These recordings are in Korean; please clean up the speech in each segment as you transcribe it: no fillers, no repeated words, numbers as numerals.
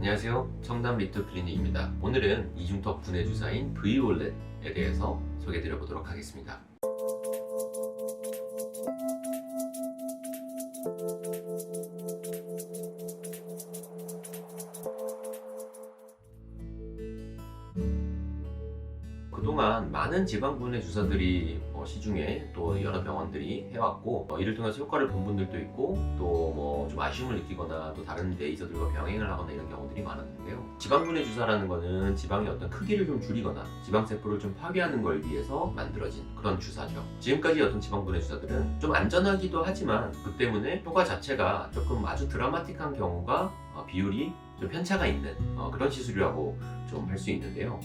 안녕하세요. 청담 리트 클리닉입니다. 오늘은 이중턱 분해 주사인 브이올렛에 대해서 소개해 드려 보도록 하겠습니다. 그동안 많은 지방 분해 주사들이 시중에 또 여러 병원들이 해왔고, 이를 통해서 효과를 본 분들도 있고, 또 좀 아쉬움을 느끼거나 또 다른 레이저들과 병행을 하거나 이런 경우들이 많았는데요. 지방 분해 주사라는 거는 지방의 어떤 크기를 좀 줄이거나 지방세포를 좀 파괴하는 걸 위해서 만들어진 그런 주사죠. 지금까지 어떤 지방 분해 주사들은 좀 안전하기도 하지만 그 때문에 효과 자체가 조금 아주 드라마틱한 경우가 비율이 좀 편차가 있는 그런 시술이라고 좀 할 수 있는데요.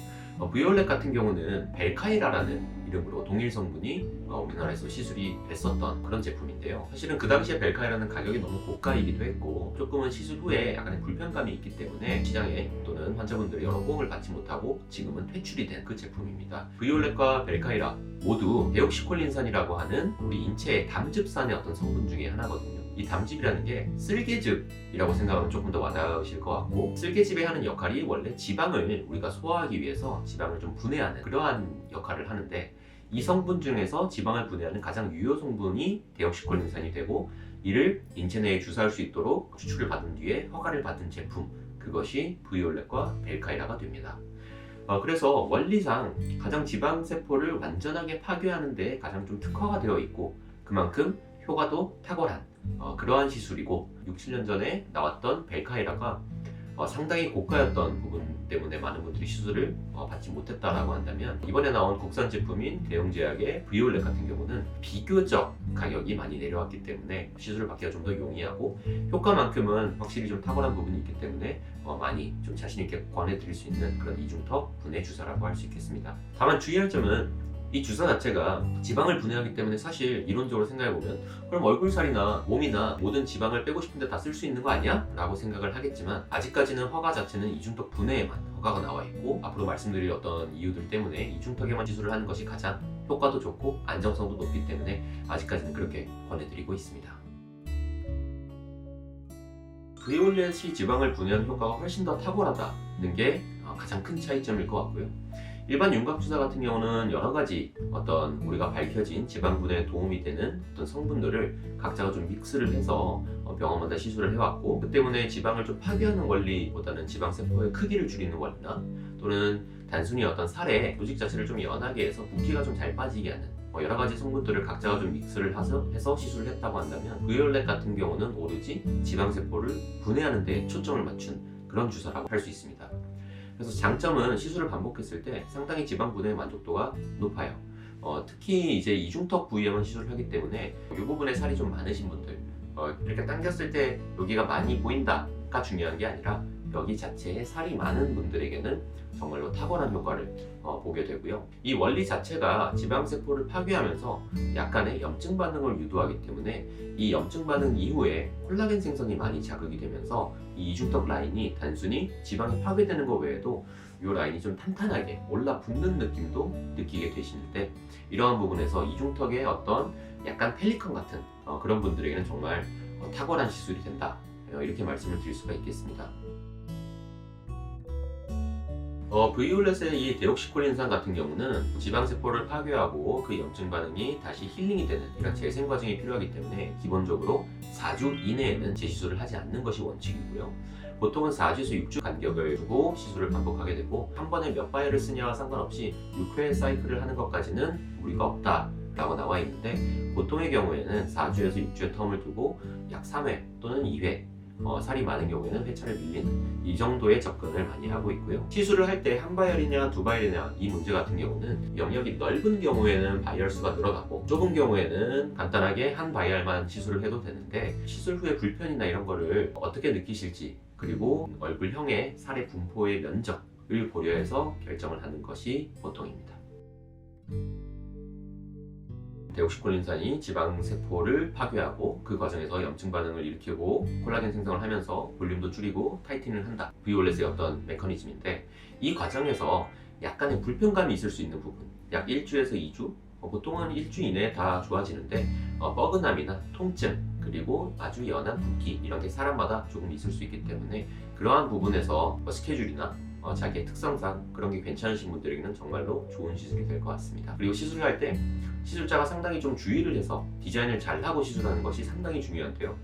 브이올렛 같은 경우는 벨카이라라는 이름으로 동일 성분이 우리나라에서 시술이 됐었던 그런 제품인데요. 사실은 그 당시에 벨카이라는 가격이 너무 고가이기도 했고 조금은 시술 후에 약간의 불편감이 있기 때문에 시장에 또는 환자분들의 여러 호응을 받지 못하고 지금은 퇴출이 된 그 제품입니다. 브이올렛과 벨카이라 모두 데옥시콜린산이라고 하는 우리 인체의 담즙산의 어떤 성분 중에 하나거든요. 이 담즙이라는 게 쓸개즙이라고 생각하면 조금 더 와닿으실 것 같고, 쓸개즙이 하는 역할이 원래 지방을 우리가 소화하기 위해서 지방을 좀 분해하는 그러한 역할을 하는데, 이 성분 중에서 지방을 분해하는 가장 유효 성분이 데옥시콜린산이 되고, 이를 인체 내에 주사할 수 있도록 추출을 받은 뒤에 허가를 받은 제품, 그것이 브이올렛과 벨카이라가 됩니다. 그래서 원리상 가장 지방세포를 완전하게 파괴하는 데 가장 좀 특화가 되어 있고, 그만큼 효과도 탁월한 그러한 시술이고, 6, 7년 전에 나왔던 벨카이라가 상당히 고가였던 부분 때문에 많은 분들이 시술을 받지 못했다라고 한다면, 이번에 나온 국산 제품인 대웅제약의 브이올렛 같은 경우는 비교적 가격이 많이 내려왔기 때문에 시술을 받기가 좀 더 용이하고, 효과만큼은 확실히 좀 탁월한 부분이 있기 때문에 많이 좀 자신있게 권해드릴 수 있는 그런 이중턱 분해 주사라고 할 수 있겠습니다. 다만 주의할 점은, 이 주사 자체가 지방을 분해하기 때문에 사실 이론적으로 생각해보면 그럼 얼굴살이나 몸이나 모든 지방을 빼고 싶은데 다 쓸 수 있는 거 아니야? 라고 생각을 하겠지만, 아직까지는 허가 자체는 이중턱 분해에만 허가가 나와 있고, 앞으로 말씀드릴 어떤 이유들 때문에 이중턱에만 시술을 하는 것이 가장 효과도 좋고 안정성도 높기 때문에 아직까지는 그렇게 권해드리고 있습니다. 브이올렛이 지방을 분해하는 효과가 훨씬 더 탁월하다는 게 가장 큰 차이점일 것 같고요. 일반 윤곽주사 같은 경우는 여러 가지 어떤 우리가 밝혀진 지방 분해에 도움이 되는 어떤 성분들을 각자가 좀 믹스를 해서 병원마다 시술을 해왔고, 그 때문에 지방을 좀 파괴하는 원리보다는 지방세포의 크기를 줄이는 원리나, 또는 단순히 어떤 살의 조직 자체를 좀 연하게 해서 붓기가 좀 잘 빠지게 하는 여러 가지 성분들을 각자가 좀 믹스를 해서 시술을 했다고 한다면, 브이올렛 같은 경우는 오로지 지방세포를 분해하는 데 초점을 맞춘 그런 주사라고 할 수 있습니다. 그래서 장점은 시술을 반복했을 때 상당히 지방 분해 만족도가 높아요. 특히 이제 이중턱 부위에만 시술을 하기 때문에 이 부분에 살이 좀 많으신 분들, 이렇게 당겼을 때 여기가 많이 보인다가 중요한 게 아니라 여기 자체에 살이 많은 분들에게는 정말로 탁월한 효과를 보게 되고요. 이 원리 자체가 지방세포를 파괴하면서 약간의 염증 반응을 유도하기 때문에, 이 염증 반응 이후에 콜라겐 생성이 많이 자극이 되면서 이 이중턱 라인이 단순히 지방이 파괴되는 것 외에도 이 라인이 좀 탄탄하게 올라붙는 느낌도 느끼게 되시는데, 이러한 부분에서 이중턱의 어떤 약간 펠리컨 같은 그런 분들에게는 정말 탁월한 시술이 된다, 이렇게 말씀을 드릴 수가 있겠습니다. 브이올렛의 이 데옥시콜린산 같은 경우는 지방세포를 파괴하고 그 염증 반응이 다시 힐링이 되는 이런 재생 과정이 필요하기 때문에 기본적으로 4주 이내에는 재시술을 하지 않는 것이 원칙이고요. 보통은 4주에서 6주 간격을 두고 시술을 반복하게 되고, 한 번에 몇 바이어를 쓰냐와 상관없이 6회 사이클을 하는 것까지는 무리가 없다라고 나와 있는데, 보통의 경우에는 4주에서 6주의 텀을 두고 약 3회 또는 2회, 살이 많은 경우에는 회차를 밀리는 이 정도의 접근을 많이 하고 있고요. 시술을 할 때 한 바이얼이냐 두 바이얼이냐 이 문제 같은 경우는 영역이 넓은 경우에는 바이얼 수가 늘어나고, 좁은 경우에는 간단하게 한 바이얼만 시술을 해도 되는데, 시술 후에 불편이나 이런 거를 어떻게 느끼실지, 그리고 얼굴형의 살의 분포의 면적을 고려해서 결정을 하는 것이 보통입니다. 데옥시콜린산이 지방세포를 파괴하고 그 과정에서 염증 반응을 일으키고 콜라겐 생성을 하면서 볼륨도 줄이고 타이팅을 한다, 브이올렛의 어떤 메커니즘인데, 이 과정에서 약간의 불편감이 있을 수 있는 부분, 약 1주에서 2주, 보통은 1주 이내에 다 좋아지는데 뻐근함이나 통증, 그리고 아주 연한 붓기 이런 게 사람마다 조금 있을 수 있기 때문에 그러한 부분에서 스케줄이나 자기의 특성상 그런 게 괜찮으신 분들에게는 정말로 좋은 시술이 될 것 같습니다. 그리고 시술을 할 때 시술자가 상당히 좀 주의를 해서 디자인을 잘 하고 시술하는 것이 상당히 중요한데요.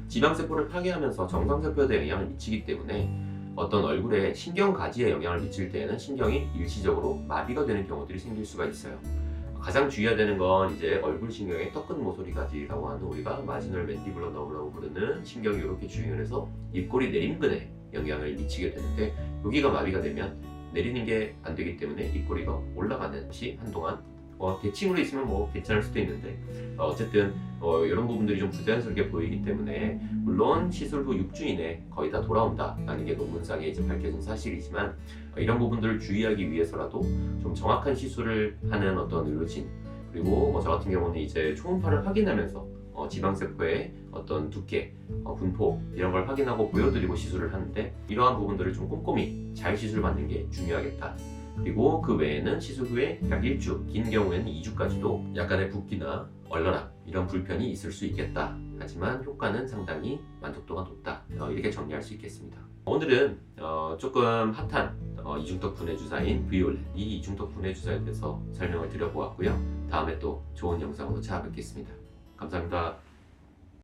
지방세포를 파괴하면서 정상세포에도 영향을 미치기 때문에 어떤 얼굴에 신경가지에 영향을 미칠 때에는 신경이 일시적으로 마비가 되는 경우들이 생길 수가 있어요. 가장 주의해야 되는 건 이제 얼굴 신경의 떡끝 모서리가지라고 하는 우리가 마지널 맨디블러 너브라고 부르는 신경이 이렇게 주행을 해서 입꼬리 내림근에 영향을 미치게 되는데 여기가 마비가 되면 내리는 게 안 되기 때문에 입꼬리가 올라가는 것이 한동안 대칭으로 있으면 뭐 괜찮을 수도 있는데 어쨌든 이런 부분들이 좀 부자연스럽게 보이기 때문에 물론 시술 후 6주 이내 거의 다 돌아온다라는 게 논문상에 이제 밝혀진 사실이지만 이런 부분들을 주의하기 위해서라도 좀 정확한 시술을 하는 어떤 의료진 그리고 저 같은 경우는 이제 초음파를 확인하면서 지방세포의 어떤 두께, 분포 이런 걸 확인하고 보여드리고 시술을 하는데 이러한 부분들을 좀 꼼꼼히 잘 시술받는 게 중요하겠다. 그리고 그 외에는 시술 후에 약 1주, 긴 경우에는 2주까지도 약간의 붓기나 얼얼함 이런 불편이 있을 수 있겠다. 하지만 효과는 상당히 만족도가 높다. 이렇게 정리할 수 있겠습니다. 오늘은 조금 핫한 이중턱 분해 주사인 비올렛 이 이중턱 분해 주사에 대해서 설명을 드려보았고요. 다음에 또 좋은 영상으로 찾아뵙겠습니다. 감사합니다.